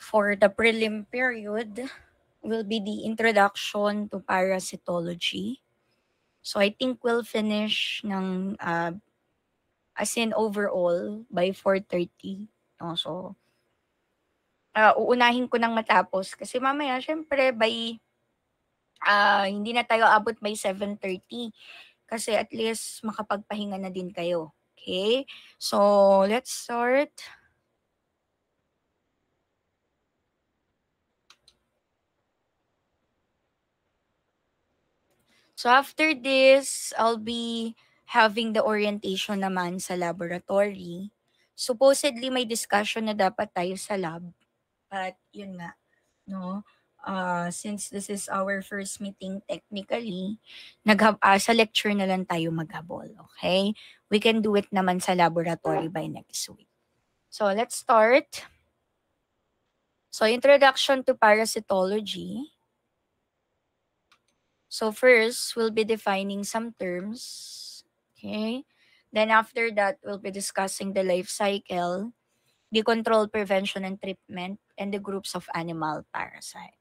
for the prelim period will be the introduction to parasitology. So I think we'll finish ng as in overall by 4:30. No? So uunahin ko nang matapos kasi mamaya syempre by hindi na tayo abot by 7:30 kasi at least makapagpahinga na din kayo. Okay? So let's start. So after this, I'll be having the orientation naman sa laboratory. Supposedly may discussion na dapat tayo sa lab. But yun nga, no? Since this is our first meeting technically, sa lecture na lang tayo maghabol, okay? We can do it naman sa laboratory by next week. So let's start. So introduction to parasitology. So first, we'll be defining some terms. Okay? Then after that, we'll be discussing the life cycle, the control, prevention, and treatment, and the groups of animal parasite.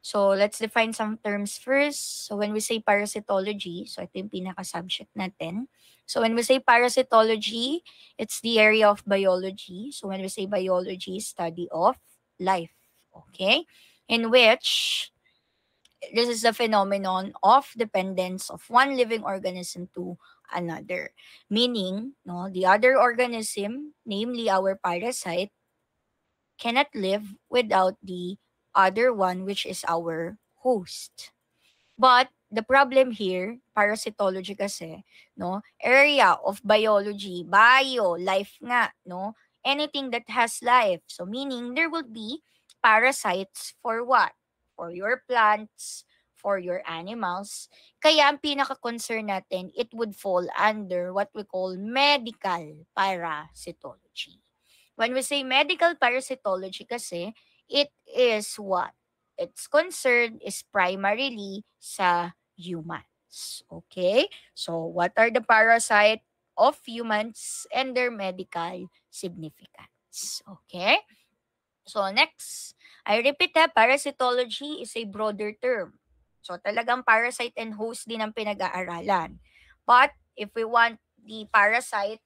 So let's define some terms first. So when we say parasitology, so ito yung pinaka-subject natin. So when we say parasitology, it's the area of biology. So when we say biology, study of life. Okay? In which this is the phenomenon of dependence of one living organism to another. Meaning, no, the other organism, namely our parasite, cannot live without the other one, which is our host. But the problem here, parasitology kasi, no, area of biology, life nga, no, anything that has life. So meaning there will be parasites for what? For your plants, for your animals. Kaya ang pinaka-concern natin, it would fall under what we call medical parasitology. When we say medical parasitology kasi, it is what? Its concern is primarily sa humans. Okay? So, what are the parasite of humans and their medical significance? Okay? So, next, I repeat parasitology is a broader term. So, talagang parasite and host din ang pinag-aaralan. But, if we want the parasite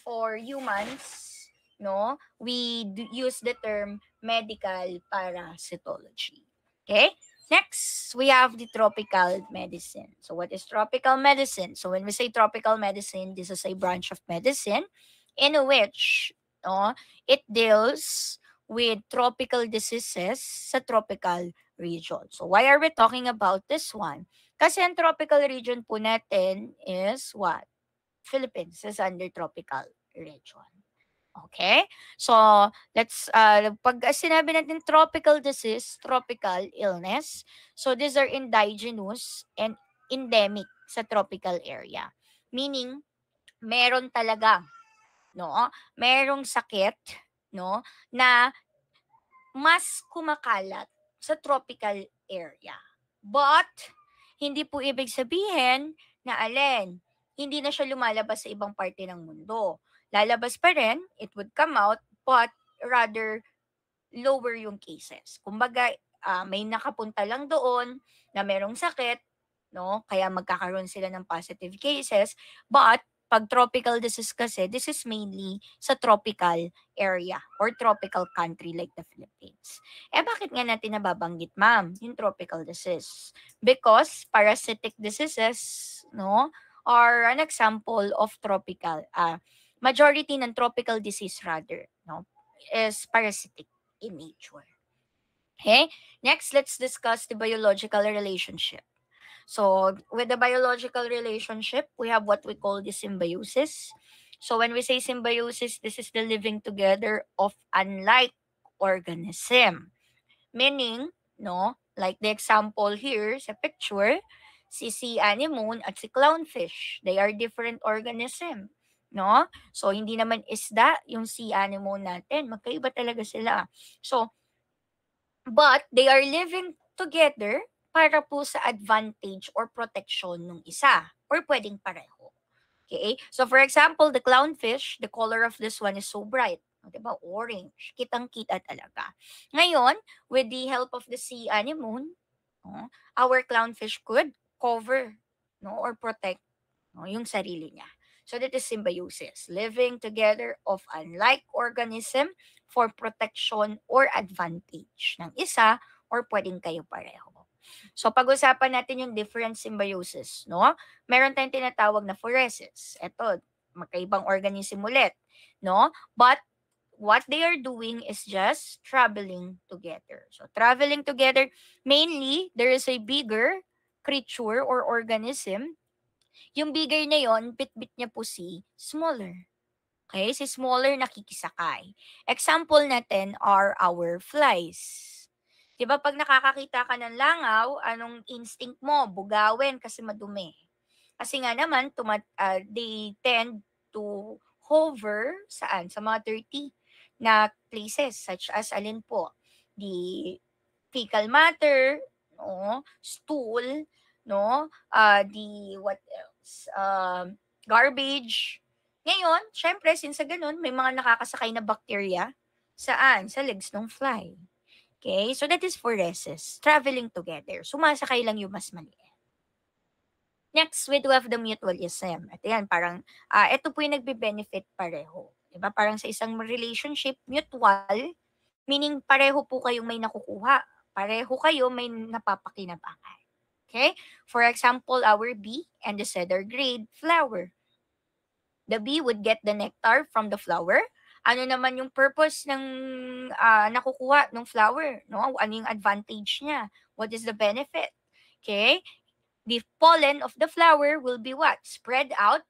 for humans, no, we use the term medical parasitology. Okay? Next, we have the tropical medicine. So what is tropical medicine? So when we say tropical medicine, this is a branch of medicine in which it deals with tropical diseases sa tropical region. So why are we talking about this one? Kasi ang tropical region po natin is what? Philippines is under tropical region. Okay? So, let's, pag sinabi natin tropical disease, tropical illness, so these are indigenous and endemic sa tropical area. Meaning, meron talaga, no? Merong sakit, no? Na mas kumakalat sa tropical area. But, hindi po ibig sabihin na hindi na siya lumalabas sa ibang parte ng mundo. Lalabas pa rin, it would come out, but rather lower yung cases. Kumbaga, may nakapunta lang doon na merong sakit, no? Kaya magkakaroon sila ng positive cases, but pag tropical disease kasi, this is mainly sa tropical area or tropical country like the Philippines. Bakit nga natin nababanggit, ma'am, yung tropical disease? Because parasitic diseases, no, are an example of tropical, majority ng tropical disease rather, no, is parasitic in nature. Okay? Next, let's discuss the biological relationship. So, with the biological relationship, we have what we call the symbiosis. So, when we say symbiosis, this is the living together of unlike organism. Meaning, no, like the example here sa picture, si sea anemone at si clownfish. They are different organism. No? So, hindi naman isda yung sea anemone natin. Magkaiba talaga sila. So, but they are living together para po sa advantage or protection ng isa or pwedeng pareho. Okay? So for example, the clownfish, the color of this one is so bright. O, diba? Orange. Kitang-kita talaga. Ngayon, with the help of the sea anemone, no, our clownfish could cover, no, or protect, no, yung sarili niya. So that is symbiosis, living together of unlike organism for protection or advantage ng isa or pwedeng kayo pareho. So pag-usapan natin yung different symbiosis, no? Meron tayong tinatawag na phoresis. Ito, magkaibang organism ulit, no? But what they are doing is just traveling together. So traveling together, mainly there is a bigger creature or organism. Yung bigger na yon, bit-bit niya po si smaller. Okay? Si smaller nakikisakay. Example natin are our flies. 'Di ba pag nakakakita ka ng langaw, anong instinct mo? Bugawin kasi madumi. Kasi nga naman, they tend to hover saan? Sa mga dirty na places such as alin po? The fecal matter, no? Stool, no? The what else? Garbage. Ngayon, syempre, since sa ganun, may mga nakakasakay na bacteria. Saan? Sa legs ng fly. Okay? So that is phoresis. Traveling together. Sumasakay lang yung mas maliit. Next, we do have the mutualism. Ito yan, parang, ito po yung nagbe-benefit pareho. Diba? Parang sa isang relationship, mutual, meaning pareho po kayong may nakukuha. Pareho kayo may napapakinabangan. Okay? For example, our bee and the cedar grade flower. The bee would get the nectar from the flower. Ano naman yung purpose ng nakukuha ng flower? No? Ano yung advantage niya? What is the benefit? Okay? The pollen of the flower will be what? Spread out,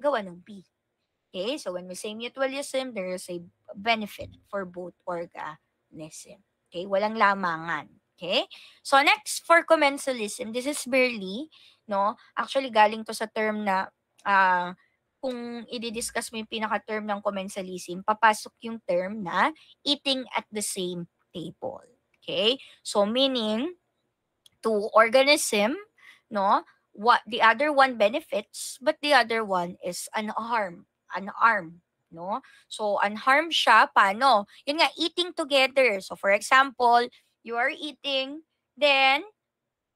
gawa ng bee. Okay? So when we say mutualism, there is a benefit for both organism. Okay? Walang lamangan. Okay? So next, for commensalism, this is barely, no? Actually, galing to sa term na kung i-discuss mo yung pinaka-term ng commensalism, papasok yung term na eating at the same table. Okay? So meaning, to organism, no, what the other one benefits, but the other one is unarmed, no? So unharmed siya, paano? Yun nga, eating together. So for example, you are eating, then,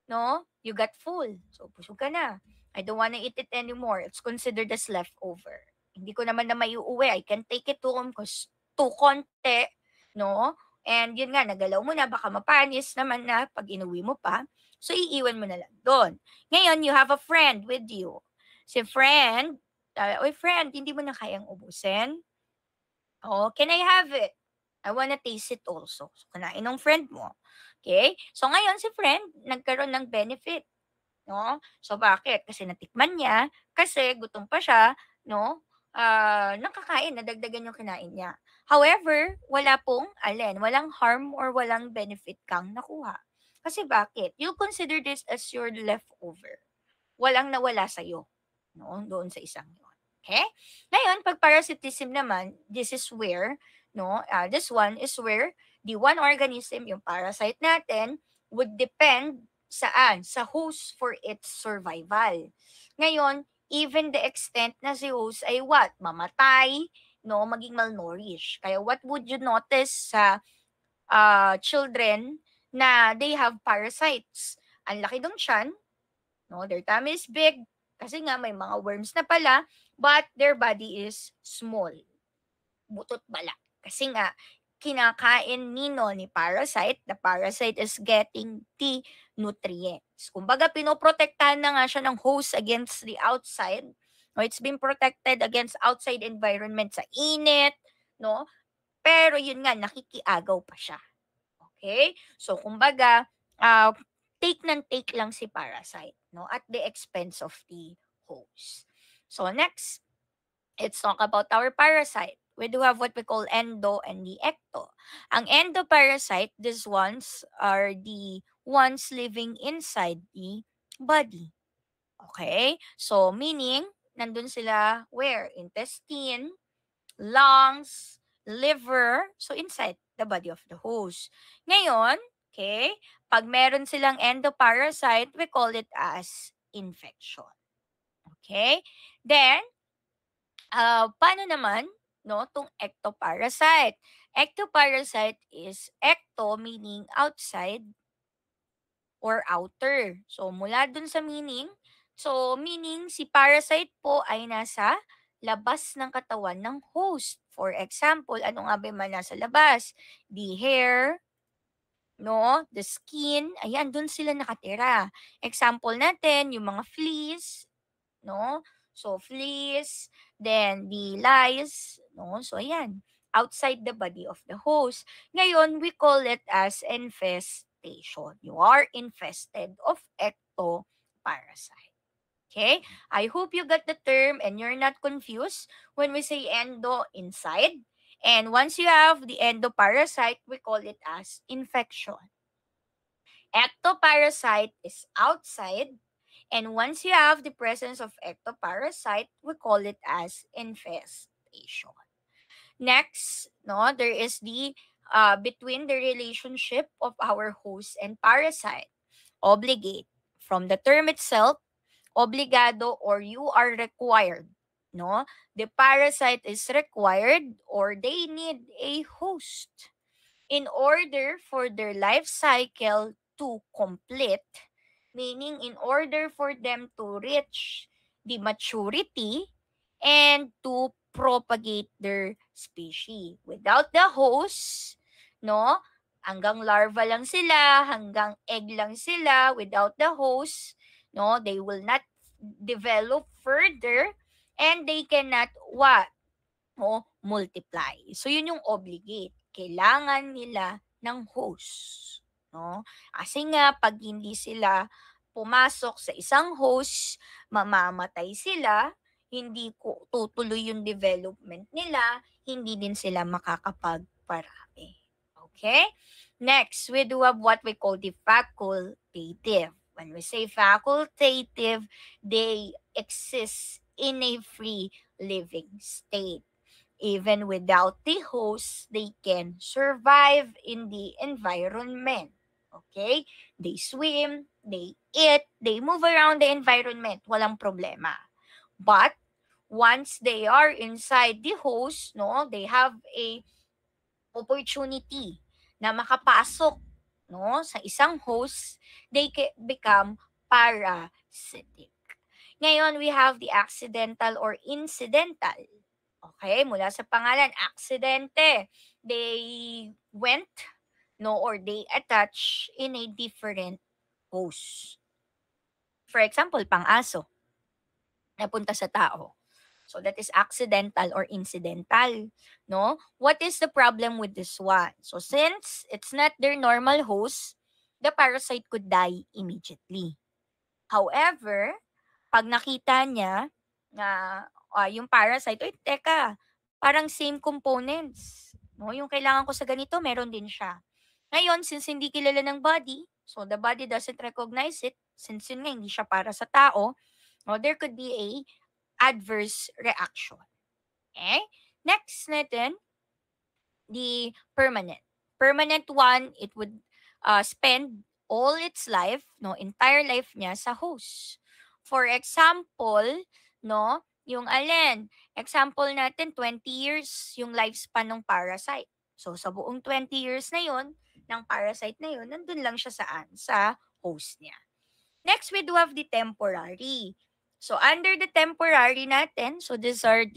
no, you got full. So busog ka na. I don't wanna eat it anymore. It's considered as leftover. Hindi ko naman na maiuwi. I can take it home because too konti, no? And yun nga, nagalaw mo na, baka mapanis naman na pag inuwi mo pa. So, iiwan mo na lang doon. Ngayon, you have a friend with you. Si friend, oy friend, hindi mo na kayang ubusin? Oh, can I have it? I wanna taste it also. So, kunain ng friend mo. Okay? So, ngayon si friend, nagkaroon ng benefit. No? So, bakit? Kasi natikman niya, kasi gutom pa siya, no? Nakakain, nadagdagan yung kinain niya. However, wala pong, walang harm or walang benefit kang nakuha. Kasi bakit? You consider this as your leftover. Walang nawala sa'yo, no? Doon sa isang yun. Okay? Ngayon, pag parasitism naman, this is where, no? This one is where the one organism, yung parasite natin, would depend saan? Sa host for its survival. Ngayon, even the extent na si host ay what? Mamatay, no? Maging malnourished. Kaya what would you notice sa children na they have parasites? Ang laki ng tiyan, no? Their tummy is big, kasi nga may mga worms na pala, but their body is small. Butot bala. Kasi nga, kinakain ni parasite, the parasite is getting the nutrients. Kumbaga, pinoprotektahan na nga siya ng host against the outside. No, it's been protected against outside environment sa init, no? Pero yun nga, nakikiagaw pa siya. Okay? So, kumbaga, take ng take lang si parasite, no? At the expense of the host. So, next, let's talk about our parasite. We do have what we call endo and the ecto. Ang endoparasite, these ones are the ones living inside the body. Okay? So, meaning, nandun sila where? Intestine, lungs, liver, so inside the body of the host. Ngayon, okay, pag meron silang endoparasite, we call it as infection. Okay? Then, paano naman no, tong ectoparasite. Ectoparasite is ecto meaning outside or outer. So, mula dun sa meaning, so meaning si parasite po ay nasa labas ng katawan ng host. For example, ano nga ba yung mga nasa labas? The hair, no? The skin, ayan, dun sila nakatira. Example natin, yung mga fleas, no? So, fleas, then the lice, no? So, ayan, outside the body of the host. Ngayon, we call it as infestation. You are infested of ectoparasite. Okay? I hope you got the term and you're not confused when we say endo, inside. And once you have the endoparasite, we call it as infection. Ectoparasite is outside. And once you have the presence of ectoparasite, we call it as infestation. Next, no, there is the between the relationship of our host and parasite. Obligate. From the term itself, obligado or you are required. No, the parasite is required or they need a host in order for their life cycle to complete, meaning in order for them to reach the maturity and to propagate their species. Without the host, no, hanggang larva lang sila, hanggang egg lang sila, without the host, no, they will not develop further and they cannot what? O multiply. So, yun yung obligate. Kailangan nila ng host. No? Kasi nga, pag hindi sila pumasok sa isang host, mamamatay sila, hindi ko tutuloy yung development nila, hindi din sila makakapagparami. Okay? Next, we do have what we call the facultative. When we say facultative, they exist in a free living state. Even without the host, they can survive in the environment. Okay? They swim, they eat, they move around the environment. Walang problema. But once they are inside the host, no, they have a opportunity na makapasok, no, sa isang host, they become parasitic. Ngayon, we have the accidental or incidental. Okay, mula sa pangalan, aksidente. They went, no, or they attach in a different host. For example, pang-aso, napunta sa tao. So that is accidental or incidental, no? What is the problem with this one? So since it's not their normal host, the parasite could die immediately. However, pag nakita niya na yung parasite, "Uy, teka, parang same components, no? Yung kailangan ko sa ganito, meron din siya." Ngayon, since hindi kilala ng body, so the body doesn't recognize it, since yun nga hindi siya para sa tao, no, there could be a adverse reaction. Okay? Next natin, the permanent. Permanent one, it would spend all its life, no, entire life niya sa host. For example, no, yung alin, example natin, 20 years yung lifespan ng parasite. So, sa buong 20 years na yun, ng parasite na yun, nandun lang siya saan? Sa host niya. Next, we do have the temporary. So, under the temporary natin, so these are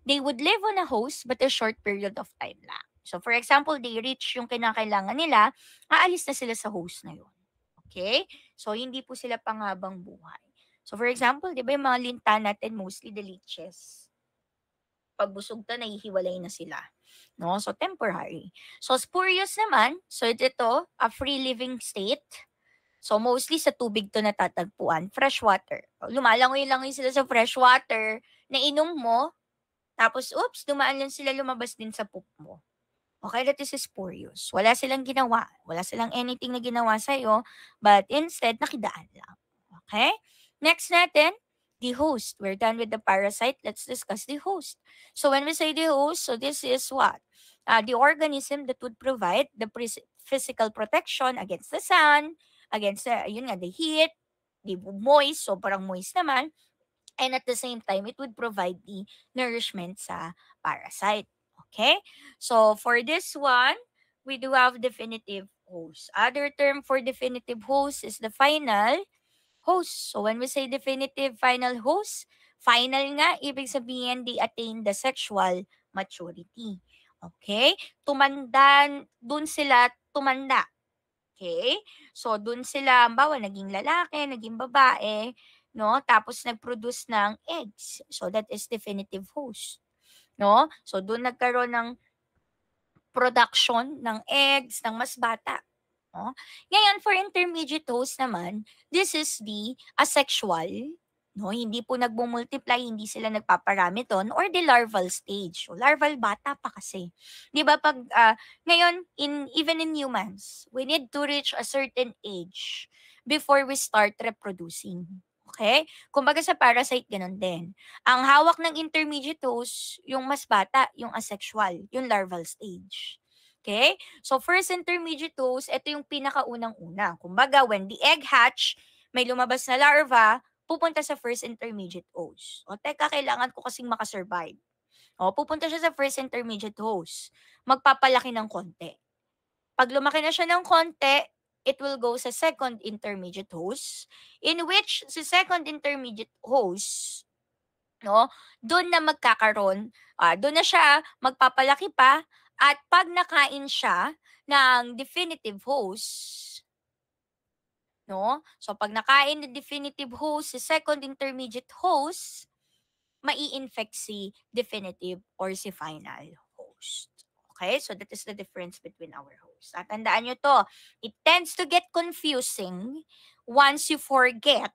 they would live on a host but a short period of time lang. So, for example, they reach yung kinakailangan nila, aalis na sila sa host na yun. Okay? So, hindi po sila panghabang buhay. So, for example, di ba yung mga linta natin, mostly the leeches, pag busog na, nahihiwalay na sila. No? So, temporary. So, spurious naman, so ito, a free living state. So, mostly sa tubig to natatagpuan, fresh water. Lumalangoy-langoy sila sa fresh water, nainom mo, tapos, oops, dumaan lang sila, lumabas din sa poop mo. Okay, that is spurious. Wala silang ginawa. Wala silang anything na ginawa sa'yo, but instead, nakidaan lang. Okay? Next natin, the host. We're done with the parasite. Let's discuss the host. So, when we say the host, so this is what? The organism that would provide the physical protection against the sun, against, yun nga, the heat, the moist, so parang moist naman, And at the same time, it would provide the nourishment sa parasite. Okay? So, for this one, we do have definitive host. Other term for definitive host is the final host. So, when we say definitive final host, final nga, ibig sabihin they attain the sexual maturity. Okay? Dun sila tumanda. Okay? So, dun sila, halimbawa, naging lalaki, naging babae, no? Tapos nag-produce ng eggs. So, that is definitive host. No? So, dun nagkaroon ng production ng eggs ng mas bata. No? Ngayon, for intermediate host naman, this is the asexual. No? Hindi po nagmumultiply, hindi sila nagpaparami ton, or the larval stage. So, larval bata pa kasi. Di ba pag, ngayon, even in humans, we need to reach a certain age before we start reproducing. Okay? Kumbaga sa parasite, ganun din. Ang hawak ng intermediate host, yung mas bata, yung asexual, yung larval stage. Okay? So, first intermediate host, ito yung pinakaunang-una. Kumbaga, when the egg hatch, may lumabas na larva, pupunta sa first intermediate host. O, teka, kailangan ko kasing makasurvive. O, pupunta siya sa first intermediate host. Magpapalaki ng konti. Pag lumaki na siya ng konti, it will go sa second intermediate host, in which sa second intermediate host, no, doon na magkakaroon, doon na siya magpapalaki pa, at pag nakain siya ng definitive host, no, so pag nakain ng definitive host si second intermediate host, mai-infect si definitive or si final host. Okay? So that is the difference between our hosts. At tandaan nyo to, it tends to get confusing once you forget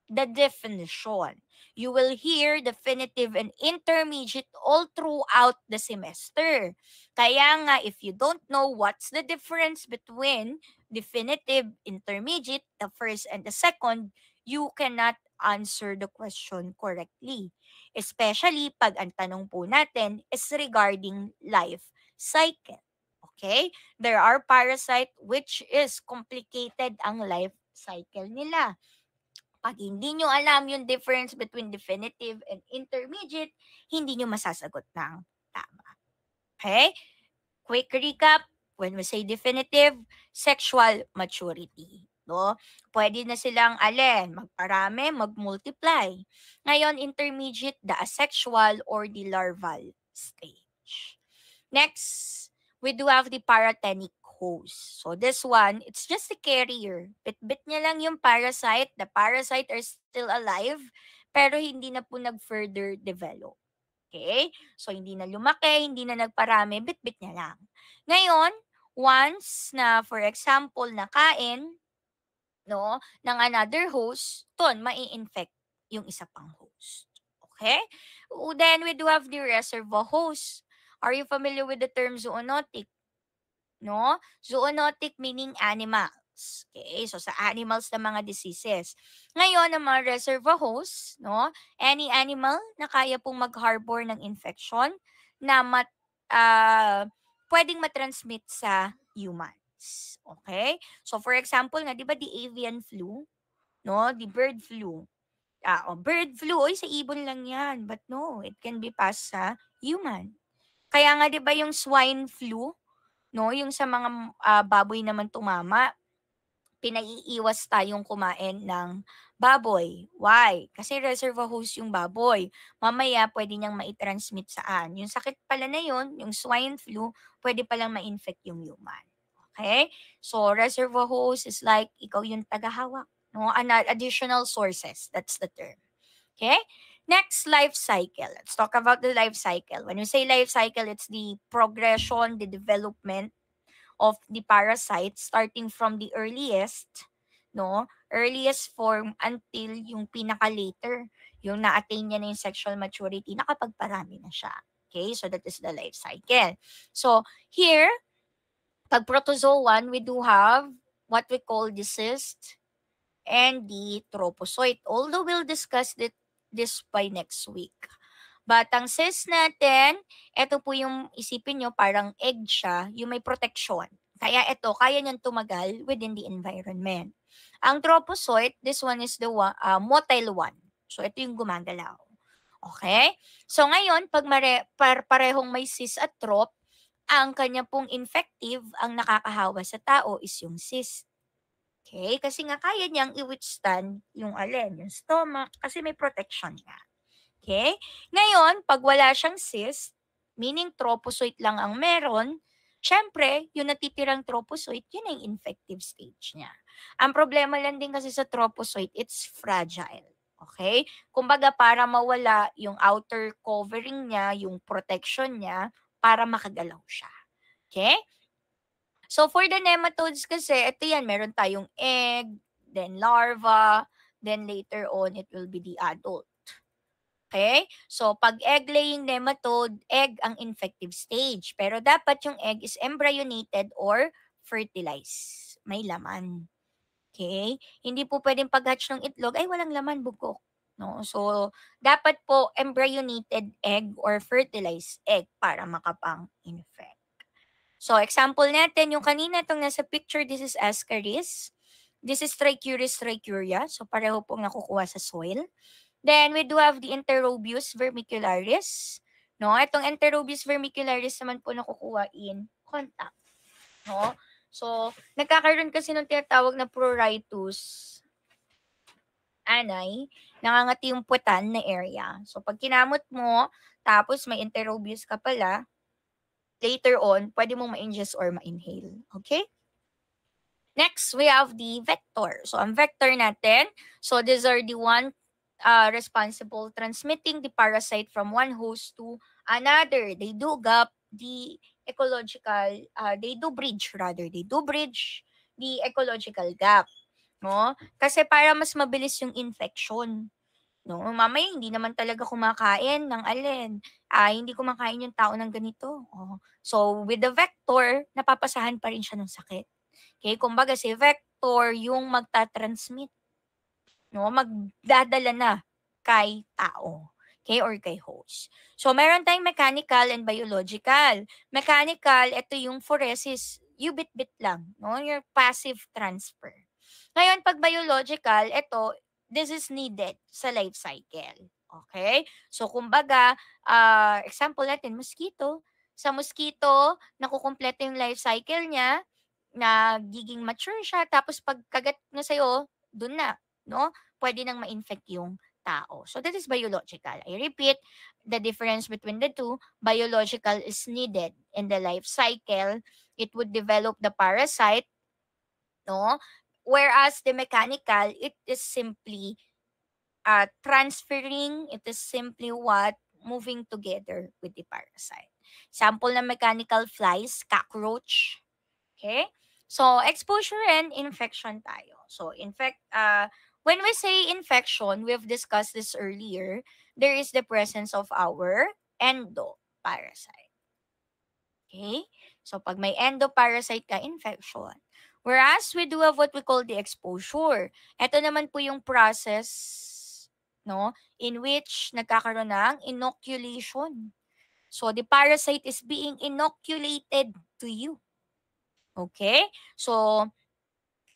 the definition. You will hear definitive and intermediate all throughout the semester. Kaya nga, if you don't know what's the difference between definitive, intermediate, the first and the second, you cannot answer the question correctly. Especially pag ang tanong po natin is regarding life cycle. Okay? There are parasite which is complicated ang life cycle nila. Pag hindi nyo alam yung difference between definitive and intermediate, hindi nyo masasagot ng tama. Okay? Quick recap. When we say definitive, sexual maturity. No? Pwede na silang magparami, mag-multiply. Ngayon, intermediate, the asexual or the larval stage. Next, we do have the paratenic host. So this one, it's just a carrier. Bit-bit niya lang yung parasite. The parasite are still alive, pero hindi na po nag-further develop. Okay? So hindi na lumaki, hindi na nagparami, bit-bit niya lang. Ngayon, once na, for example, nakain, no, ng another host, ton, mai-infect yung isa pang host. Okay? Then we do have the reservoir host. Are you familiar with the term zoonotic? No? Zoonotic meaning animals. Okay? So, sa animals na mga diseases. Ngayon, ang mga reservoir hosts, no? Any animal na kaya pong mag-harbor ng infection na pwedeng matransmit sa humans. Okay? So, for example nga, di ba the avian flu? No? The bird flu. Bird flu, oy, sa ibon lang yan. But no, it can be passed sa human. Kaya nga, di ba yung swine flu, no, yung sa mga baboy naman tumama, pinaiiwas tayong kumain ng baboy. Why? Kasi reservoir host yung baboy. Mamaya, pwede niyang maitransmit saan. Yung sakit pala na yun, yung swine flu, pwede palang ma-infect yung human. Okay? So, reservoir host is like, ikaw yung tagahawak. No? Additional sources. That's the term. Okay? Next, life cycle. Let's talk about the life cycle. When we say life cycle, it's the progression, the development of the parasite starting from the earliest, no? Earliest form until yung pinaka-later, yung na-attain niya na yung sexual maturity, nakapagparami na siya. Okay? So, that is the life cycle. So, here, pag protozoan, we do have what we call the cyst and the trophozoite. Although we'll discuss this by next week. But ang cyst natin, ito po yung isipin nyo, parang egg siya, yung may protection. Kaya ito, kaya niyang tumagal within the environment. Ang trophozoite, this one is the motile one. So, ito yung gumagalaw. Okay? So, ngayon, pag parehong may cyst at trop, ang kanya pong infective, ang nakakahawa sa tao is yung cyst. Okay? Kasi nga kaya niyang i-withstand yung alin, yung stomach, kasi may protection nga. Okay? Ngayon, pag wala siyang cyst, meaning trophozoite lang ang meron, syempre, yung natitirang trophozoite, yun ang infective stage niya. Ang problema lang din kasi sa trophozoite, it's fragile. Okay? Kumbaga, para mawala yung outer covering niya, yung protection niya, para makagalaw siya. Okay? So, for the nematodes kasi, ito yan, meron tayong egg, then larva, then later on, it will be the adult. Okay? So, pag egg-laying nematode, egg ang infective stage. Pero dapat yung egg is embryonated or fertilized. May laman. Okay? Hindi po pwedeng pag-hatch ng itlog, ay walang laman, bugok. No? So, dapat po embryonated egg or fertilized egg para makapang-infect. So, example natin, yung kanina itong nasa picture, this is Ascaris. This is Trichuris trichuria. So, pareho pong nakukuha sa soil. Then, we do have the Enterobius vermicularis. No? Itong Enterobius vermicularis naman po nakukuha in contact. No? So, nagkakaroon kasi ng tinatawag na pruritus anay, nangangati yung puwetan na area. So, pag kinamot mo, tapos may Enterobius ka pala, later on, pwede mong ma-ingest or ma-inhale. Okay? Next, we have the vector. So, ang vector natin, so these are the one responsible transmitting the parasite from one host to another. They do gap the ecological, they do bridge the ecological gap. No? Kasi para mas mabilis yung infection. No, mamaya hindi naman talaga kumakain ng alin. Hindi kumakain yung tao ng ganito. Oh. So, with the vector, napapasahan pa rin siya ng sakit. Okay, kumbaga si vector yung magta-transmit. No, magdadala na kay tao. Okay, or kay host. So, meron tayong mechanical and biological. Mechanical, ito yung phoresis, you bit-bit lang. No? Your passive transfer. Ngayon, pag biological, ito, this is needed sa life cycle. Okay? So, kumbaga, example natin, mosquito. Sa mosquito, nakukumpleto yung life cycle niya, nagiging mature siya, tapos pag kagat na sa'yo, dun na, no? Pwede nang ma-infect yung tao. So, that is biological. I repeat, the difference between the two, biological is needed in the life cycle. It would develop the parasite, no? Whereas the mechanical, it is simply transferring, it is simply what? Moving together with the parasite. Sample ng mechanical flies, cockroach. Okay? So, exposure and infection tayo. So, when we say infection, we've discussed this earlier, there is the presence of our endoparasite. Okay? So, pag may endoparasite ka, infection. Whereas, we do have what we call the exposure. Ito naman po yung process, no, in which nagkakaroon ng inoculation. So, the parasite is being inoculated to you. Okay? So,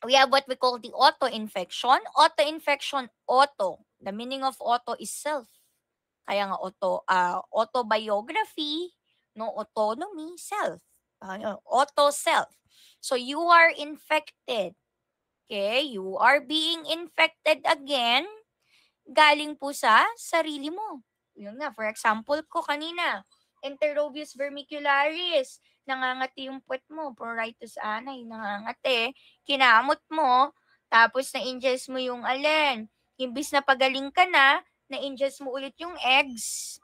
we have what we call the auto-infection. Auto-infection, auto. The meaning of auto is self. Kaya nga autobiography, no, autonomy, self. Auto-self. So, you are infected. Okay? You are being infected again. Galing po sa sarili mo. Yun nga, for example ko kanina, Enterobius vermicularis, nangangati yung puwet mo, pruritus anay, nangangati, kinamot mo, tapos na-ingest mo yung alin. Imbis na pagaling ka na-ingest mo ulit yung eggs.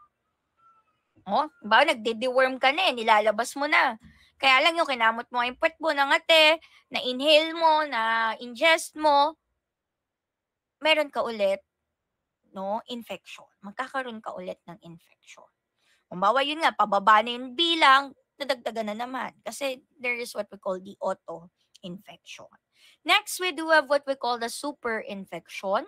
Oh, ba nagde-deworm ka na nilalabas mo na. Kaya lang yung kinamot mo yung puwet mo, nangati, na-inhale mo, na-ingest mo, meron ka ulit, no, infection. Magkakaroon ka ulit ng infection. Kumbawa yun nga, pababa na yung bilang, nadagdagan na naman. Kasi there is what we call the auto-infection. Next, we do have what we call the super-infection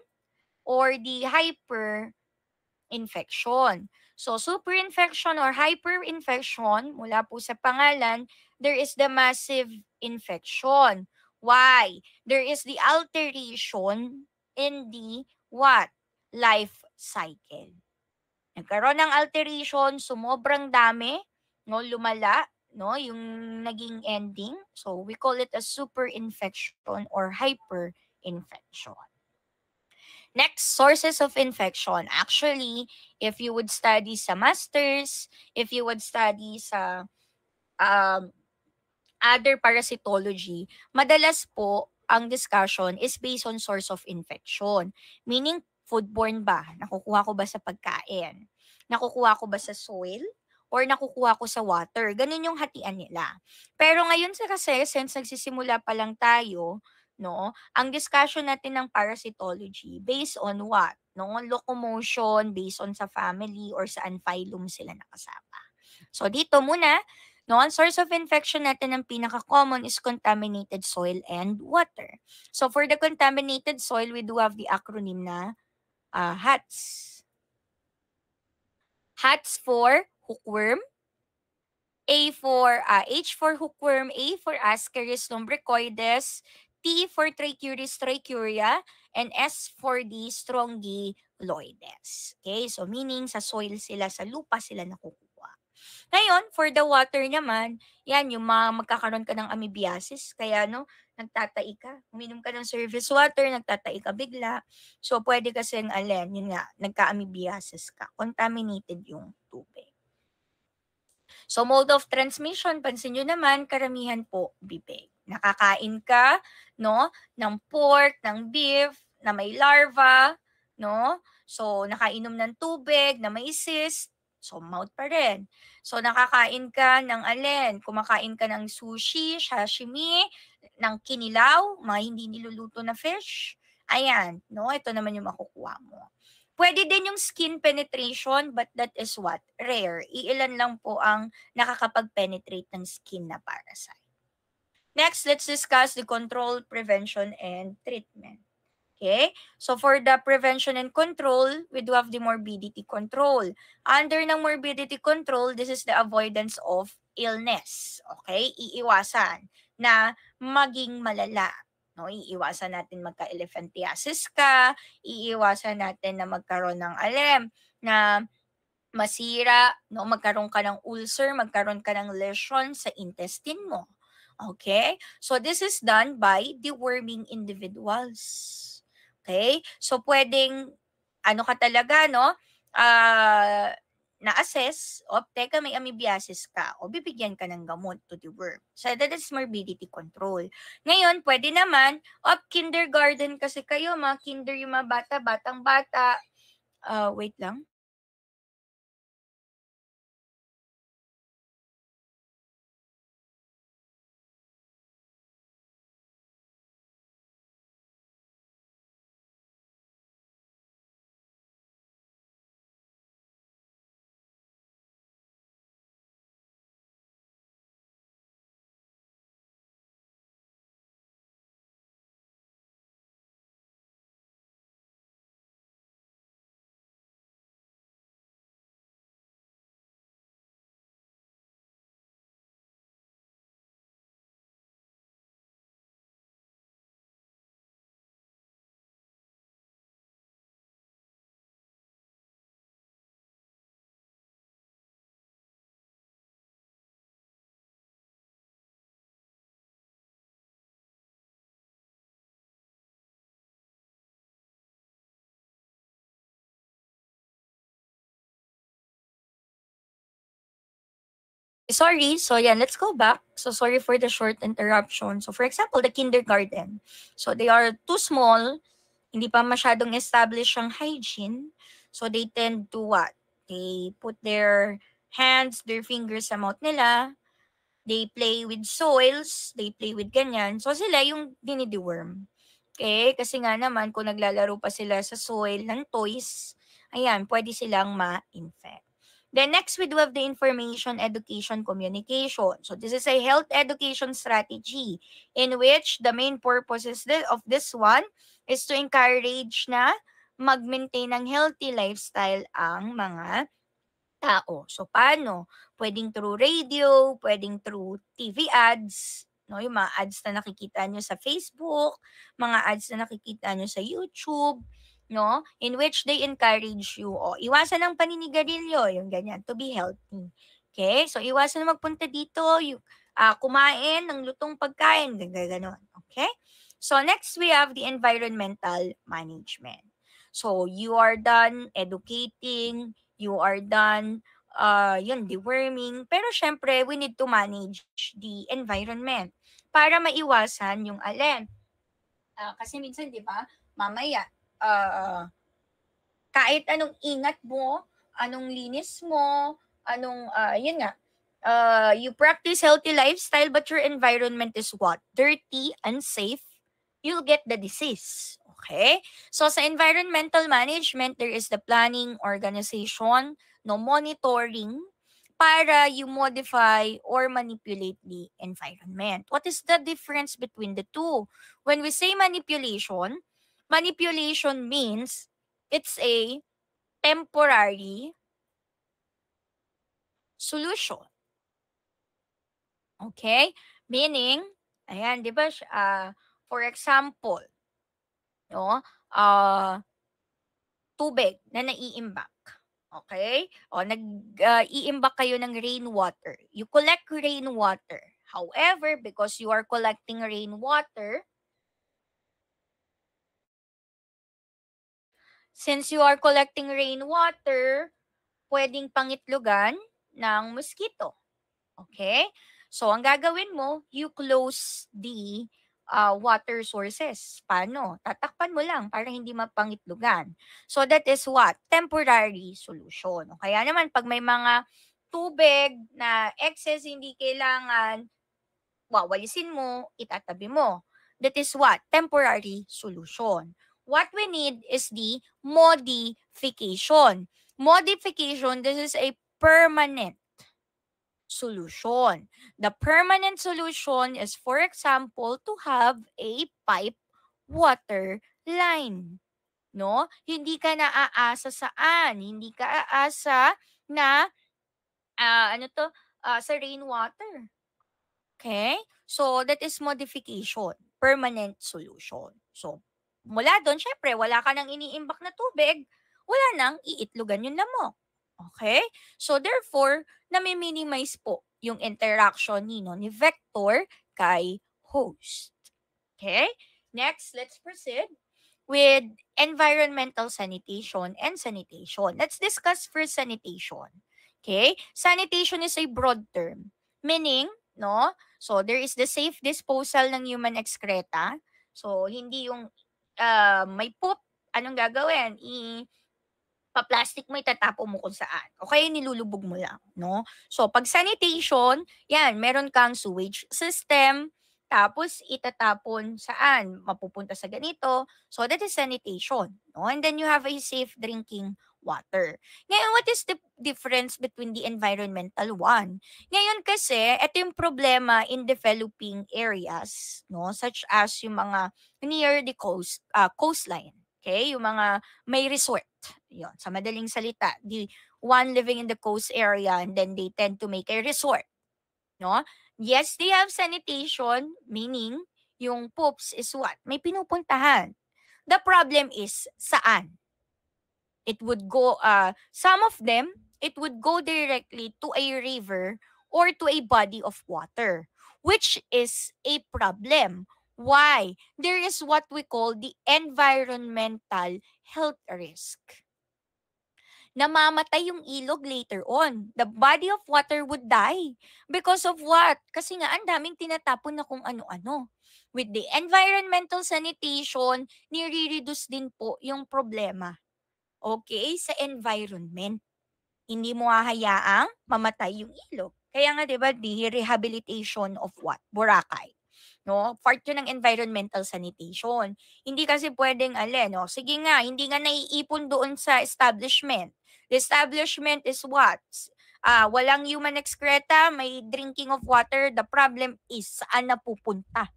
or the hyper-infection. So, super-infection or hyper-infection, mula po sa pangalan, there is the massive infection. Why? There is the alteration in the what? Life cycle. Nagkaroon ng alteration, sumobrang dami, no, lumala, no, yung naging ending. So we call it a superinfection or hyperinfection. Next, sources of infection. Actually, if you would study sa masters, if you would study sa um, other parasitology, madalas po ang discussion is based on source of infection. Meaning, foodborne ba? Nakukuha ko ba sa pagkain? Nakukuha ko ba sa soil? Or nakukuha ko sa water? Ganun yung hatian nila. Pero ngayon kasi, since nagsisimula pa lang tayo, no, ang discussion natin ng parasitology based on what? No, locomotion, based on sa family or saan phylum sila nakasama. So dito muna, no, ang source of infection natin ng pinaka-common is contaminated soil and water. So for the contaminated soil, we do have the acronym na HATS. HATS for hookworm, H for hookworm, A for Ascaris lumbricoides, T for Trichuris trichuria, and S for the Strongyloides. Okay, so meaning sa soil sila, sa lupa sila nakukuha. Ngayon, for the water naman, yan, yung magkakaroon ka ng amoebiasis, kaya no, nagtatai ka. Uminom ka ng surface water, nagtatai ka bigla. So, pwede kasing yun nga, nagka-amoebiasis ka. Contaminated yung tubig. So, mode of transmission, pansin nyo naman, karamihan po, bibig. Nakakain ka, no, ng pork, ng beef, na may larva, no? So, nakainom ng tubig, na may cyst, so mouth pa rin. So, nakakain ka ng kumakain ka ng sushi, sashimi, ng kinilaw, mga hindi niluluto na fish. Ayan, no? Ito naman yung makukuha mo. Pwede din yung skin penetration, but that is what? Rare. Iilan lang po ang nakakapag-penetrate ng skin na parasite. Next, let's discuss the control, prevention, and treatment. Okay? So for the prevention and control, we do have the morbidity control. Under ng morbidity control, this is the avoidance of illness. Okay? Iiwasan na maging malala. No, iiwasan natin magka-elephantiasis ka, iiwasan natin na magkaroon ng na masira, no, magkaroon ka ng ulcer, magkaroon ka ng lesion sa intestine mo. Okay? So this is done by deworming individuals. Okay? So pwedeng ka talaga, no? Na-assess, teka, may amoebiasis ka, o bibigyan ka ng gamot to deworm. So that is morbidity control. Ngayon, pwede naman, kindergarten kasi kayo, mga kinder yung mga bata, batang-bata. Wait lang. Sorry, so yan, let's go back. So sorry for the short interruption. So for example, the kindergarten. So they are too small, hindi pa masyadong established ang hygiene. So they tend to what? They put their hands, their fingers sa mouth nila. They play with soils, they play with ganyan. So sila yung dinideworm. Okay? Kasi nga naman, kung naglalaro pa sila sa soil ng toys, ayan, pwede silang ma-infect. Then next, we do have the information, education, communication. So this is a health education strategy in which the main purpose of this one is to encourage na mag-maintain ng healthy lifestyle ang mga tao. So paano? Pwedeng through radio, pwedeng through TV ads, no? Yung mga ads na nakikita nyo sa Facebook, mga ads na nakikita nyo sa YouTube, no? In which they encourage you, iwasan ng paninigarilyo, yung ganyan, to be healthy. Okay? So, iwasan na magpunta dito, yung, kumain ng lutong pagkain, gano'n. Okay? So, next we have the environmental management. So, you are done educating, you are done, deworming, pero syempre, we need to manage the environment para maiwasan yung alin. Kasi minsan, di ba, mamaya, kahit anong ingat mo, anong linis mo, anong, yun nga, you practice healthy lifestyle but your environment is what? Dirty, unsafe, you'll get the disease. Okay? So sa environmental management, there is the planning, organization, no monitoring, para you modify or manipulate the environment. What is the difference between the two? When we say manipulation means it's a temporary solution. Okay? Meaning, ayan, di ba, for example, no, tubig na naiimbak. Okay? O, nag-iimbak kayo ng rainwater. You collect rainwater. However, because you are collecting rainwater, since you are collecting rainwater, pwedeng pangitlugan ng mosquito. Okay? So, ang gagawin mo, you close the water sources. Paano? Tatakpan mo lang para hindi mapangitlugan. So, that is what? Temporary solution. O kaya naman, pag may mga tubig na excess, hindi kailangan, wawalisin mo, itatabi mo. That is what? Temporary solution. What we need is the modification. Modification, this is a permanent solution. The permanent solution is, for example, to have a pipe water line. No? Hindi ka naaasa saan? Hindi ka aasa na sa rainwater. Okay? So, that is modification. Permanent solution. So, mula doon, syempre, wala ka nang iniimbak na tubig, wala nang iitlogan yung lamok. Okay? So, therefore, nami-minimize po yung interaction ni vector kay host. Okay? Next, let's proceed with environmental sanitation and sanitation. Let's discuss first sanitation. Okay? Sanitation is a broad term. Meaning, no? So, there is the safe disposal ng human excreta. So, hindi yung may poop, anong gagawin? Pa-plastic mo, itatapo mo kung saan. O kaya nilulubog mo lang, no? So, pag sanitation, yan, meron kang sewage system, tapos itatapon saan? Mapupunta sa ganito. So, that is sanitation, no? And then you have a safe drinking water. Ngayon, what is the difference between the environmental one? Ngayon kasi, ito yung problema in developing areas, no? Such as yung mga near the coastline. Okay? Yung mga may resort. Yun, sa madaling salita, the one living in the coast area and then they tend to make a resort. No? Yes, they have sanitation, meaning yung poops is what? May pinupuntahan. The problem is, saan? It would go, some of them, it would go directly to a river or to a body of water, which is a problem. Why? There is what we call the environmental health risk. Namamatay yung ilog later on. The body of water would die. Because of what? Kasi nga, ang daming tinatapon na kung ano-ano. With the environmental sanitation, nire-reduce din po yung problema. Okay? Sa environment. Hindi mo hahayaang mamatay yung ilog. Kaya nga, di ba, the rehabilitation of what? Boracay. No? Part yun ng environmental sanitation. Hindi kasi pwedeng, no? Sige nga, hindi nga naiipon doon sa establishment. The establishment is what? Walang human excreta, may drinking of water. The problem is, saan napupunta?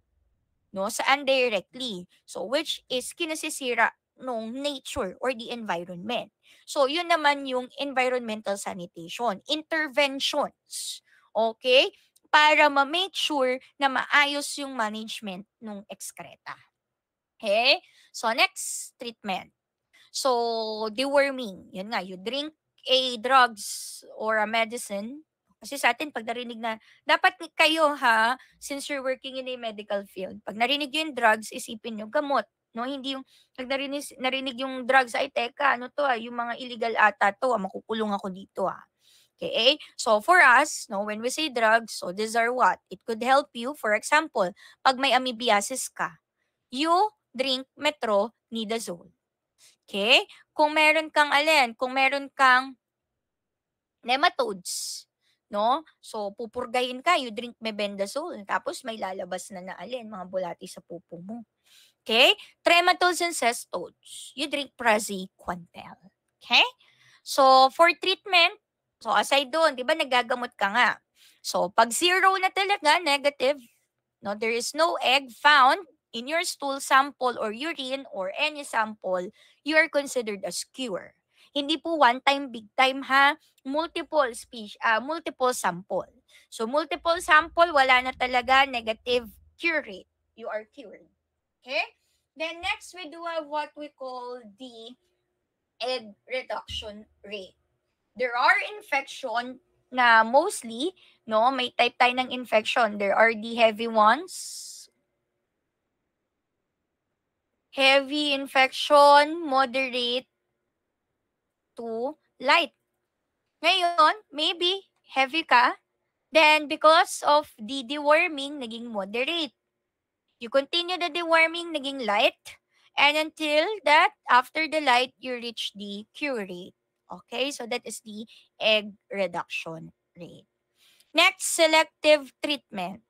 No? Saan directly? So, which is kinasisira nung nature or the environment. So, yun naman yung environmental sanitation. Interventions. Okay? Para ma-make sure na maayos yung management ng excreta. Okay? So, next treatment. So, deworming. Yan nga, you drink a drugs or a medicine. Kasi sa atin, pag narinig na, dapat kayo ha, since you're working in a medical field, pag narinig nyo yung drugs, isipin nyo, gamot. No, hindi yung, pag narinig yung drugs, ay teka, ano to yung mga illegal ata to, makukulong ako dito Okay? So, for us, no, when we say drugs, so these are what? It could help you, for example, pag may amoebiasis ka, you drink metronidazole. Okay? Kung meron kang kung meron kang nematodes, no? So, pupurgahin ka, you drink mebendazole, tapos may lalabas na mga bulati sa pupo mo. Okay? Trematodes and cestodes, you drink praziquantel. Okay? So, for treatment, so aside doon, di ba nagagamot ka nga? So, pag zero na talaga, negative, no, there is no egg found in your stool sample or urine or any sample, you are considered as cure. Hindi po one time, big time ha, multiple sample. So multiple sample, wala na talaga, negative, cure rate. You are cured. Okay? Then next, we do have what we call the egg reduction rate. There are infection na mostly, no, may type tayo ng infection. There are the heavy ones, heavy infection, moderate to light. Ngayon, maybe heavy ka, then because of the deworming, naging moderate. You continue the deworming, naging light, and until that, after the light, you reach the cure rate. Okay, so that is the egg reduction rate. Next, selective treatment.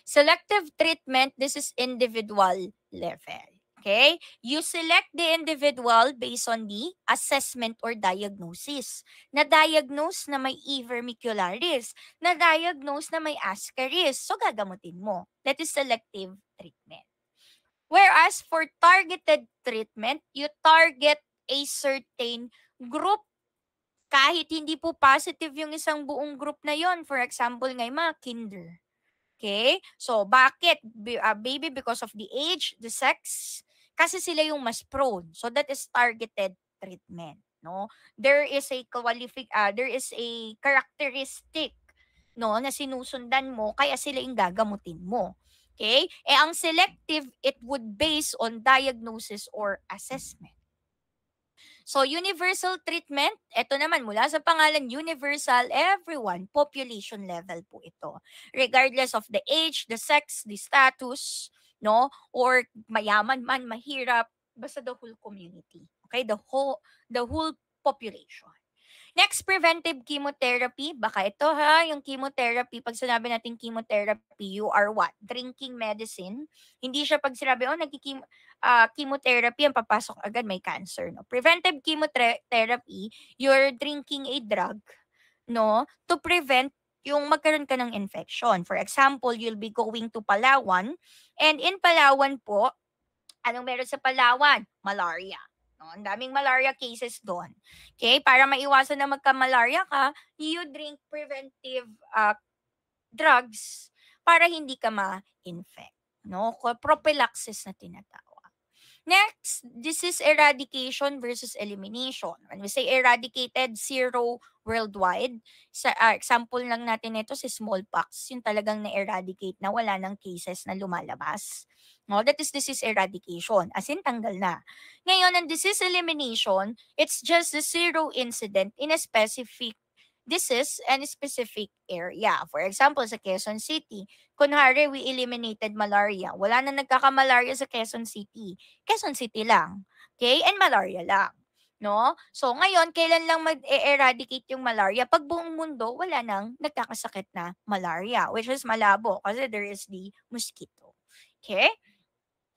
Selective treatment, this is individual level. Okay? You select the individual based on the assessment or diagnosis. Na-diagnose na may E. vermicularis. Na-diagnose na may ascaris. So, gagamutin mo. That is selective treatment. Whereas for targeted treatment, you target a certain group kahit hindi po positive yung isang buong group na yon. For example, ngay mga kinder. Okay? So, bakit? Baby, because of the age, the sex, kasi sila yung mas prone. So, that is targeted treatment. No? There is a characteristic no, na sinusundan mo, kaya sila yung gagamutin mo. Okay? Ang selective, it would base on diagnosis or assessment. So, universal treatment, ito naman mula sa pangalan universal, everyone, population level po ito. Regardless of the age, the sex, the status, no? Or mayaman man, mahirap, basta the whole community. Okay? The whole population. Next, preventive chemotherapy. Baka ito yung chemotherapy. Pag sinabi natin chemotherapy, you are what? Drinking medicine. Hindi siya pag sinabi, chemotherapy, ang papasok agad may cancer. No? Preventive chemotherapy, you're drinking a drug, no, to prevent yung magkaroon ka ng infection. For example, you'll be going to Palawan, and in Palawan po, anong meron sa Palawan? Malaria. No, ang daming malaria cases doon. Okay? Para maiwasan na magka-malaria ka, you drink preventive drugs para hindi ka ma-infect. No? Prophylaxis na tinatawag. Next, this is eradication versus elimination. When we say eradicated, zero worldwide. Sa example lang natin ito si smallpox, yung talagang na-eradicate na wala ng cases na lumalabas. No, that is disease eradication, as in tanggal na. Ngayon, ang disease elimination, it's just the zero incident in a specific disease and specific area. For example, sa Quezon City, kunwari we eliminated malaria. Wala na nagkaka-malaria sa Quezon City. Quezon City lang. Okay? And malaria lang. No? So, ngayon, kailan lang mag-eradicate yung malaria? Pag buong mundo, wala nang nagkakasakit na malaria, which is malabo kasi there is the mosquito. Okay?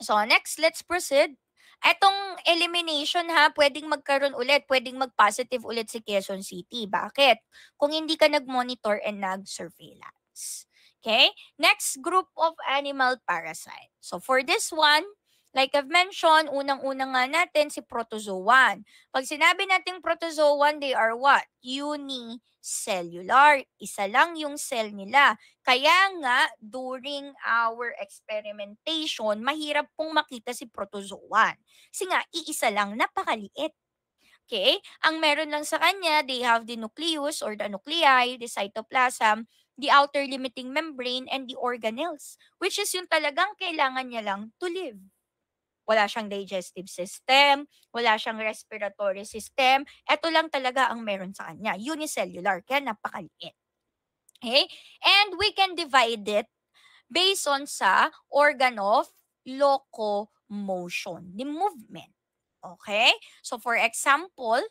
So, next, let's proceed. Etong elimination pwedeng magkaroon ulit, pwedeng mag-positive ulit si Quezon City. Bakit? Kung hindi ka nag-monitor and nag-surveillance. Okay? Next, group of animal parasite. So, for this one, Like I've mentioned, unang-una nga natin si protozoan. Pag sinabi nating protozoan, they are what? Unicellular. Isa lang yung cell nila. Kaya nga, during our experimentation, mahirap pong makita si protozoan. Kasi nga, iisa lang, napakaliit. Okay? Ang meron lang sa kanya, they have the nucleus or the nuclei, the cytoplasm, the outer limiting membrane, and the organelles, which is yung talagang kailangan niya lang to live. Wala siyang digestive system, wala siyang respiratory system. Ito lang talaga ang meron sa kanya, unicellular, kaya napakaliit. Okay? And we can divide it based on sa organ of locomotion, the movement. Okay? So for example,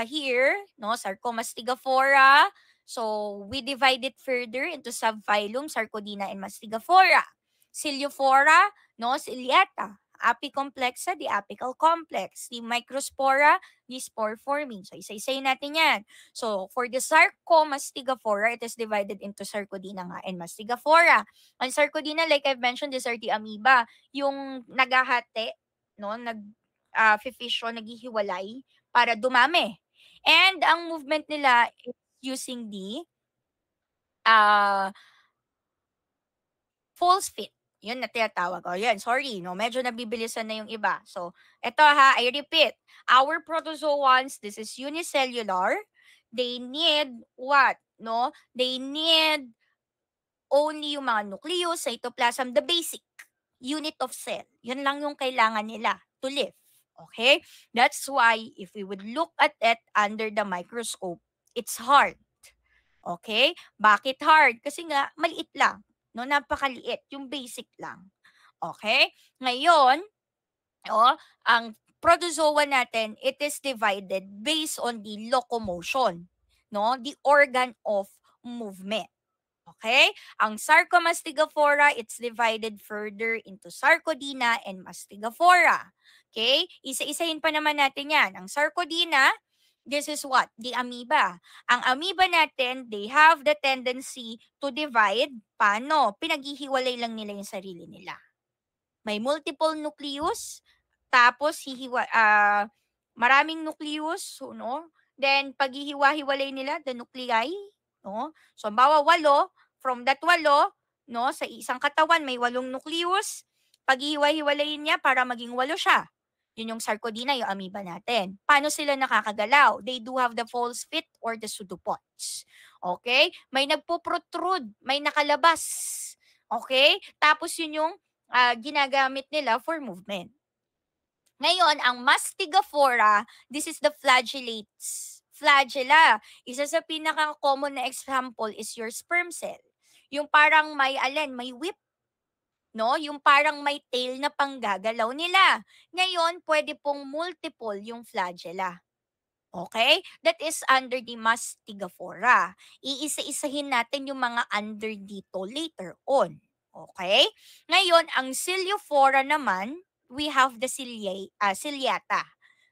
here, no, Sarcomastigophora. So we divide it further into subphylum Sarcodina and Mastigophora. Ciliophora, no, Ciliata. Apicomplexa, the apical complex. The Microspora, the spore forming. So isa-isayin natin yan. So for the Sarcomastigophora, it is divided into Sarcodina nga and Mastigophora. Ang Sarcodina, like I've mentioned, these are the amoeba. Yung naghahati, no, fission, naghihiwalay para dumami. And ang movement nila is using the false fit. Yun na tinatawag. O yan, sorry, no, medyo nabibilisan na yung iba. So, eto ha, I repeat. Our protozoans, this is unicellular. They need what? No? They need only yung mga nucleus, cytoplasm, the basic unit of cell. Yun lang yung kailangan nila to live. Okay? That's why if we would look at it under the microscope, it's hard. Okay? Bakit hard? Kasi nga, maliit lang. No? Napakaliit. Yung basic lang. Okay? Ngayon, ang protozoa natin, it is divided based on the locomotion. No? The organ of movement. Okay? Ang Sarcomastigophora, it's divided further into Sarcodina and Mastigophora. Okay? Isa-isahin pa naman natin yan. Ang Sarcodina, this is what? The amoeba. Ang amoeba natin, they have the tendency to divide. Paano? Pinaghihiwalay lang nila yung sarili nila. May multiple nucleus, tapos maraming nucleus, no? Then, paghihiwa-hiwalay nila, the nuclei, no? So, bawa 8, from that 8, no, sa isang katawan may 8 nucleus, paghihiwa-hiwalayin niya para maging 8 siya. Yun yung Sarcodina, yung amoeba natin. Paano sila nakakagalaw? They do have the false fit or the pseudopods. Okay? May nagpo-protrude, may nakalabas. Okay? Tapos yun yung ginagamit nila for movement. Ngayon, ang Mastigophora, this is the flagellates. Flagella. Isa sa pinaka-common na example is your sperm cell. Yung parang may whip. No? Yung parang may tail na panggagalaw nila. Ngayon, pwede pong multiple yung flagella. Okay? That is under the Mastigophora. Iisa-isahin natin yung mga under dito later on. Okay? Ngayon, ang Ciliophora naman, we have the ciliata.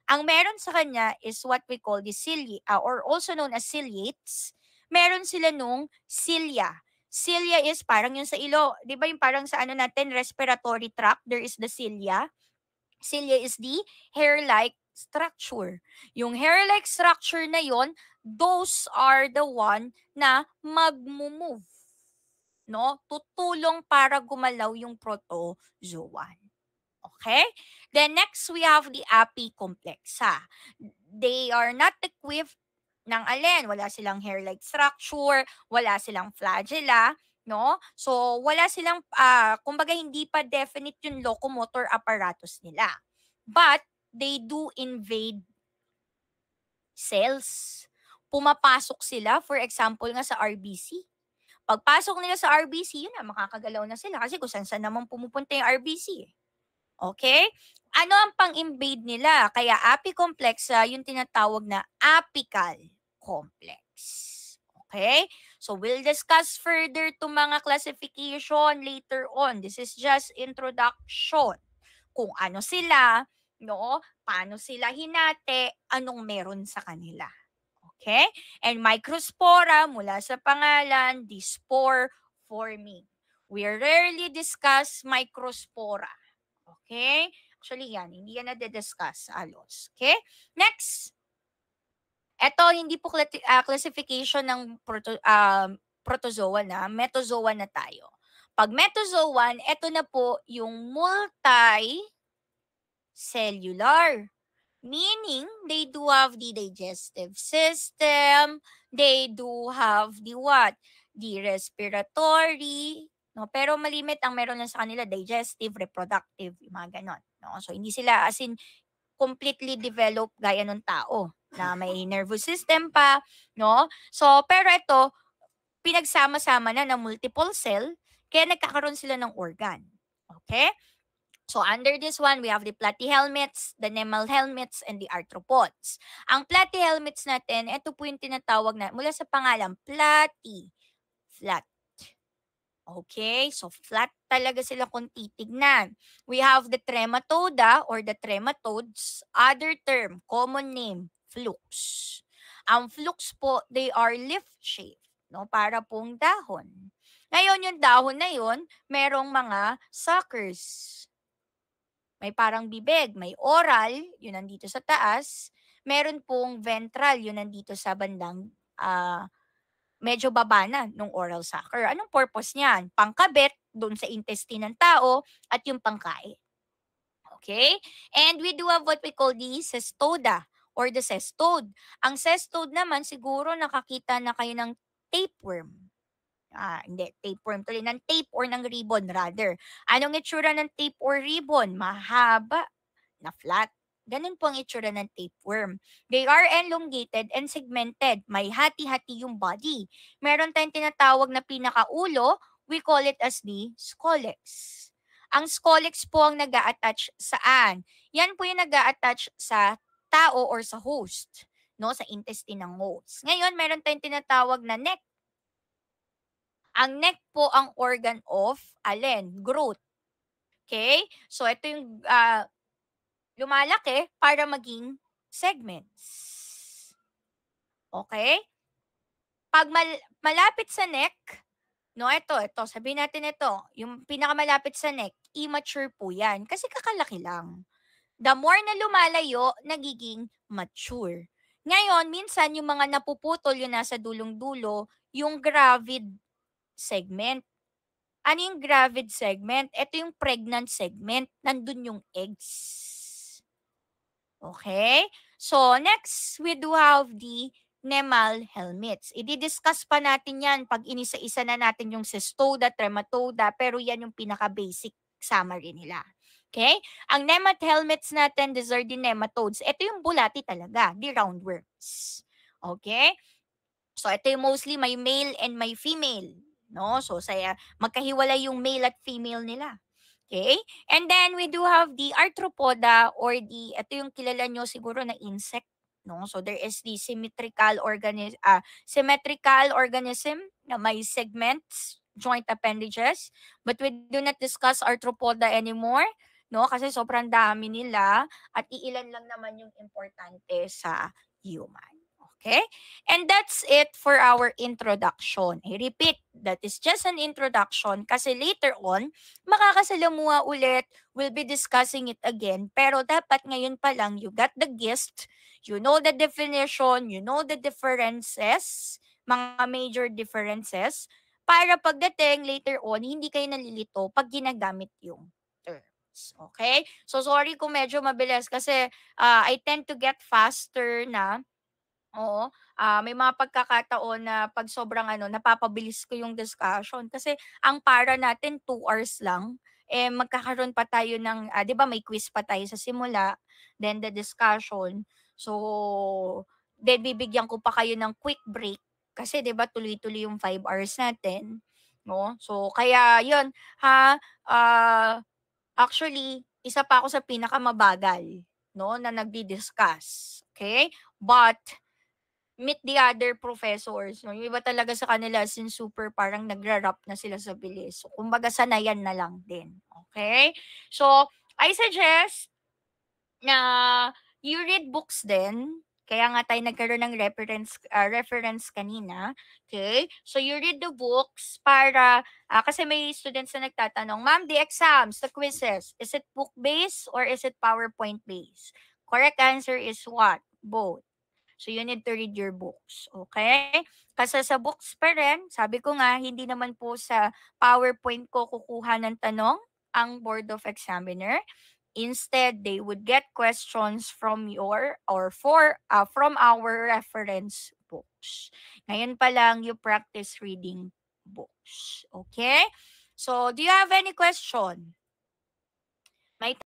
Ang meron sa kanya is what we call the cilia, or also known as ciliates. Meron sila nung cilia. Cilia is parang yung sa ilo. Di ba yung parang sa natin, respiratory tract, there is the cilia. Cilia is the hair-like structure. Yung hair-like structure na yon, those are the one na mag-move. No? Tutulong para gumalaw yung protozoan. Okay? Then next, we have the apicomplexa. They are not equipped ng alin. Wala silang hair-like structure, wala silang flagella, no? So, wala silang, kumbaga hindi pa definite yung locomotor apparatus nila. But, they do invade cells. Pumapasok sila, for example nga sa RBC. Pagpasok nila sa RBC, yun na, makakagalaw na sila kasi kung saan naman pumupunta yung RBC. Okay? Ano ang pang-invade nila? Kaya apicomplexa, yung tinatawag na apical complex. Okay? So we'll discuss further to mga classification later on. This is just introduction. Kung ano sila, no? Paano sila hinati, anong meron sa kanila. Okay? And microspora, mula sa pangalan, the spore forming. We rarely discuss microspora. Okay? Actually, yan. Hindi yan na-discuss halos. Okay? Next. Ito, hindi po classification ng protozoa na. Metazoa na tayo. Pag metazoan, ito na po yung multi-cellular. Meaning, they do have the digestive system, they do have the what? The respiratory, no? Pero malimit ang meron lang sa kanila, digestive, reproductive, yung mga ganon. No? So, hindi sila as in completely developed gaya ng tao na may nervous system pa, no? So, pero ito, pinagsama-sama na ng multiple cell, kaya nagkakaroon sila ng organ. Okay? So under this one, we have the platyhelminths, the nemalhelminths, and the arthropods. Ang platyhelminths natin, ito po yung tinatawag na, mula sa pangalan, platy, flat. Okay, so flat talaga sila kung titignan. We have the trematoda or the trematodes, other term, common name, flukes. Ang flukes po, they are leaf-shaped, no? Para pong dahon. Ngayon, yung dahon na yun, merong mga suckers. May parang bibig, may oral, yun nandito sa taas. Meron pong ventral, yun nandito sa bandang medyo baba na nung oral sucker. Anong purpose niyan? Pangkabit doon sa intestine ng tao at yung pangkain. Okay? And we do have what we call the cestoda or the cestode. Ang cestode naman, siguro nakakita na kayo ng tapeworm. Hindi, tapeworm tuloy. Ng tape or ng ribbon rather. Anong itsura ng tape or ribbon? Mahaba na flat. Ganun po ang itsura ng tapeworm. They are elongated and segmented. May hati-hati yung body. Meron tayong tinatawag na pinakaulo. We call it as the scolex. Ang scolex po ang nag-a-attach saan? Yan po yung nag-a-attach sa tao or sa host, no, sa intestine ng host. Ngayon, meron tayong tinatawag na neck. Ang neck po ang organ of, alin? Growth. Okay? So, ito yung lumalaki para maging segments. Okay? Pag malapit sa neck, no, ito, sabihin natin ito, yung pinakamalapit sa neck, immature po yan. Kasi kakalaki lang. The more na lumalayo, nagiging mature. Ngayon, minsan yung mga napuputol yung nasa dulong-dulo, yung gravid segment. Ano yung gravid segment? Ito yung pregnant segment. Nandun yung eggs. Okay? So, next, we do have the nemalhelminths. I-discuss pa natin yan pag inisa-isa na natin yung cestoda, trematoda, pero yan yung pinaka-basic summary nila. Okay? Ang nemalhelminths natin, these are the nematodes. Ito yung bulati talaga, the roundworms. Okay? So, ito yung mostly may male and may female. No? So, magkahiwalay yung male at female nila. Okay? And then, we do have the arthropoda or ito yung kilala nyo siguro na insect. No? So, there is the symmetrical organism na may segments, joint appendages. But we do not discuss arthropoda anymore. No? Kasi sobrang dami nila at iilan lang naman yung importante sa human. Okay? And that's it for our introduction. I repeat, that is just an introduction kasi later on, makakasalamuha ulit, we'll be discussing it again. Pero dapat ngayon pa lang, you got the gist, you know the definition, you know the differences, mga major differences, para pagdating later on, hindi kayo nalilito pag ginagamit yung terms. Okay? So sorry kung medyo mabilis kasi I tend to get faster na. Oo, may mga pagkakataon na 'pag sobrang napapabilis ko yung discussion kasi ang para natin 2 hours lang, magkakaroon pa tayo ng, 'di ba may quiz pa tayo sa simula, then the discussion. So, then bibigyan ko pa kayo ng quick break kasi 'di ba tuloy-tuloy yung 5 hours natin, 'no? So, kaya yun, actually, isa pa ako sa pinakamabagal, 'no, na nagdi-discuss, okay? But meet the other professors, no? Yung iba talaga sa kanila as in super parang nagra-rap na sila sa bilis. So, kumbaga sanayan na lang din. Okay? So, I suggest na you read books din. Kaya nga tayo nagkaroon ng reference kanina. Okay? So, you read the books para, kasi may students na nagtatanong, Ma'am, the exams, the quizzes, is it book-based or is it PowerPoint-based? Correct answer is what? Both. So, you need to read your books. Okay? Kasi sa books pa rin, sabi ko nga, hindi naman po sa PowerPoint ko kukuha ng tanong ang Board of Examiner. Instead, they would get questions from from our reference books. Ngayon pa lang you practice reading books. Okay? So, do you have any question?